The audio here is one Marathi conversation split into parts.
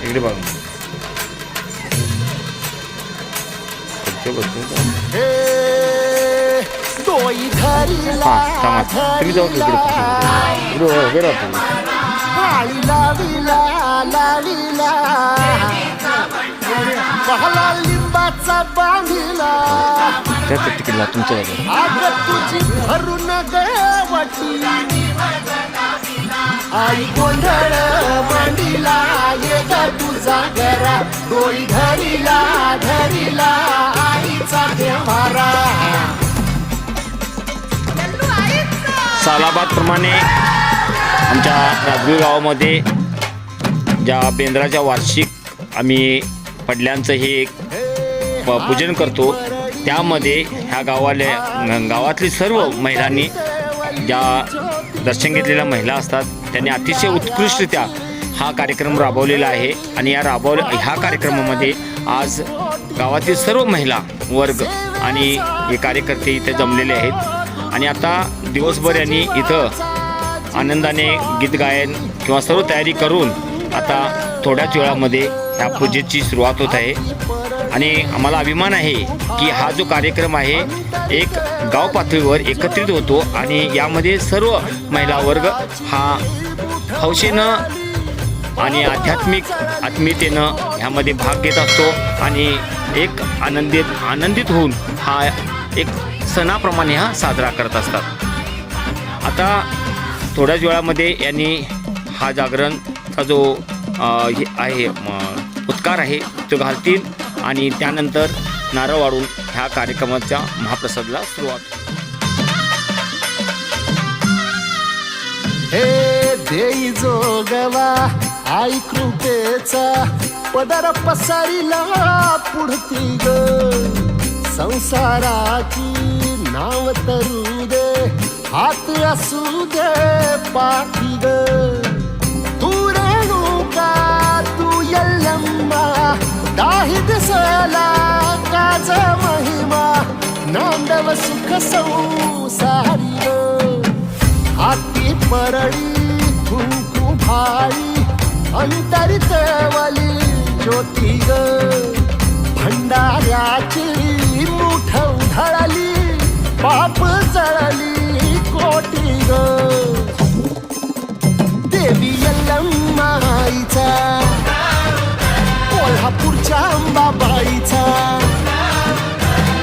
इकडे बघ तुम्ही जाऊ इकडे लिंबाचा बांधिला तिकीटला तुमच्या तुझी भरून गवटी आई गोंधळ मांडीला येत तुझा घरा डोई धरीला धरीला आईचा देवारा. सालाबाद प्रमाणे आमच्या राजगुरू गावामध्ये ज्या बेंद्राच्या वार्षिक आम्ही पडल्यांचं हे एक पूजन करतो, त्यामध्ये ह्या गावातली सर्व महिलांनी ज्या दर्शन घेतलेल्या महिला असतात त्यांनी अतिशय उत्कृष्टरित्या हा कार्यक्रम राबवलेला आहे. आणि ह्या कार्यक्रमामध्ये आज गावातील सर्व महिला वर्ग आणि हे कार्यकर्ते इथे जमलेले आहेत. आणि आता दिवसभर यांनी इथं आनंदाने गीत गायन किंवा सर्व तयारी करून आता थोड्याच वेळामध्ये ह्या पूजेची सुरुवात होत आहे. आणि आम्हाला अभिमान आहे की हा जो कार्यक्रम आहे एक गाव पातळीवर एकत्रित होतो आणि यामध्ये सर्व महिला वर्ग हा हौसेनं आणि आत्मीयतेनं ह्यामध्ये भाग घेत असतो आणि एक आनंदित होऊन हा एक सणाप्रमाणे हा साजरा करत असतात. आता थोड्याच वेळामध्ये यांनी हा जागरणचा जो आहे उत्कार आहे तो घालतील आणि त्यानंतर नारळ वाढून ह्या कार्यक्रमाच्या महाप्रसादाला सुरुवात. हे देई जोगवा आई कृपेचा पदर पसारीला पुढती ग संसाराची नाव तरू दे हात असू दे पाठी ग तू रेणुका तू यल्लम्मा दाही दिसला काज महिमा नांदव सुख संसारी हाती परळी कुंकू भाळी अंतरितवली ज्योती ग भंडाऱ्याची मुठ उधळली पाप जळली कोटी ग देवी यल्लम्माईचा कोल्हापूरच्या अंबाबाईचा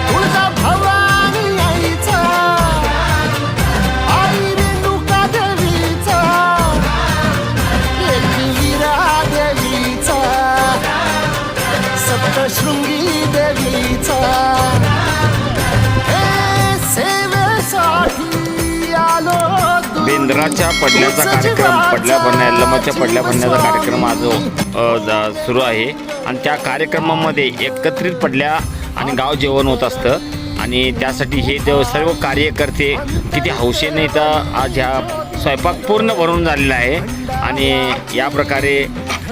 तुळजा भवानी आईचा आई रेणुका देवीचा एकविरा देवीचा सप्तशृंगी देवीचा हे सेवेसाठी आलो. बेंद्राच्या पडल्याचा कार्यक्रम यल्लम्माच्या पडल्या भरण्याचा कार्यक्रम आज सुरू आहे आणि त्या कार्यक्रमामध्ये एकत्रित पडल्या आणि गाव जेवण होत असतं आणि त्यासाठी हे सर्व कार्यकर्ते किती हौसेने इथं आज ह्या स्वयंपाक पूर्ण भरून झालेला आहे. आणि या प्रकारे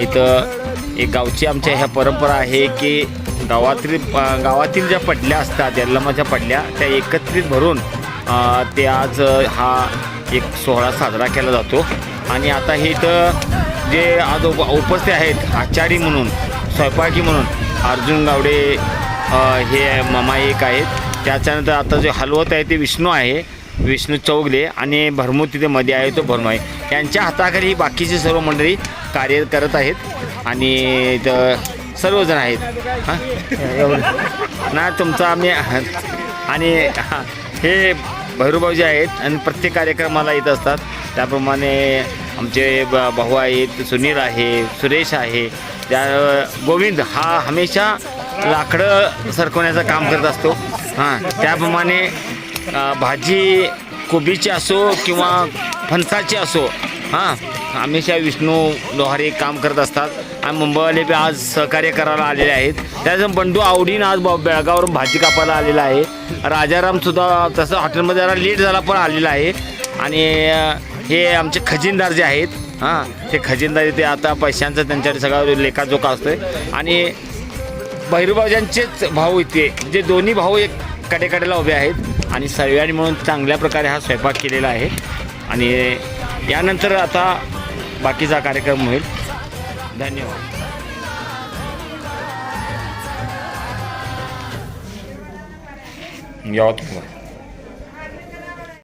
इथं एक गावची आमच्या ह्या परंपरा आहे की गावातील ज्या पडल्या असतात यल्लम्माच्या पडल्या त्या एकत्रित भरून ते आज हा एक सोहळा साजरा केला जातो. आणि आता हे इथं जे आज उपस्थित आहेत आचारी म्हणून स्वयंपाकी म्हणून अर्जुन गावडे हे मामा एक आहेत. त्याच्यानंतर आता जे हलवत आहे ते विष्णू चौगले आणि भरमू तिथे मध्ये आहे तो भरमू आहे. यांच्या हाताखाली बाकीची सर्व मंडळी कार्य करत आहेत आणि सर्वजण आहेत. हां एवढं ना तुमचा आम्ही आणि हे भैरूभाऊजी आहेत आणि प्रत्येक कार्यक्रमाला येत असतात. त्याप्रमाणे आमचे भाऊ आहेत, सुनील आहे, सुरेश आहे, त्या गोविंद हा हमेशा लाकडं सरकवण्याचं काम करत असतो. हां त्याप्रमाणे भाजी कोबीची असो किंवा फणसाची असो हां हमेशा विष्णू लोहारे काम करत असतात. आणि मुंबईवाले बी आज सहकार्य करायला आलेले आहेत. त्याचं बंडू आवडीनं आज बेळगाववरून भाजी कापायला आलेला आहे. राजारामसुद्धा तसं हॉटेलमध्ये जरा लेट झाला पण आलेला आहे. आणि हे आमचे खजिनदार जे आहेत हां ते खजिनदार ते आता पैशांचं त्यांच्याकडे सगळा लेखाजोखा असतो आहे. आणि भैरूभाऊजांचेच भाऊ इथे जे दोन्ही भाऊ एक कडेकडेला उभे आहेत आणि सर्वांनी म्हणून चांगल्या प्रकारे हा स्वयंपाक केलेला आहे. आणि यानंतर आता बाकीचा कार्यक्रम होईल. धन्यवाद. यावं तुम्हाला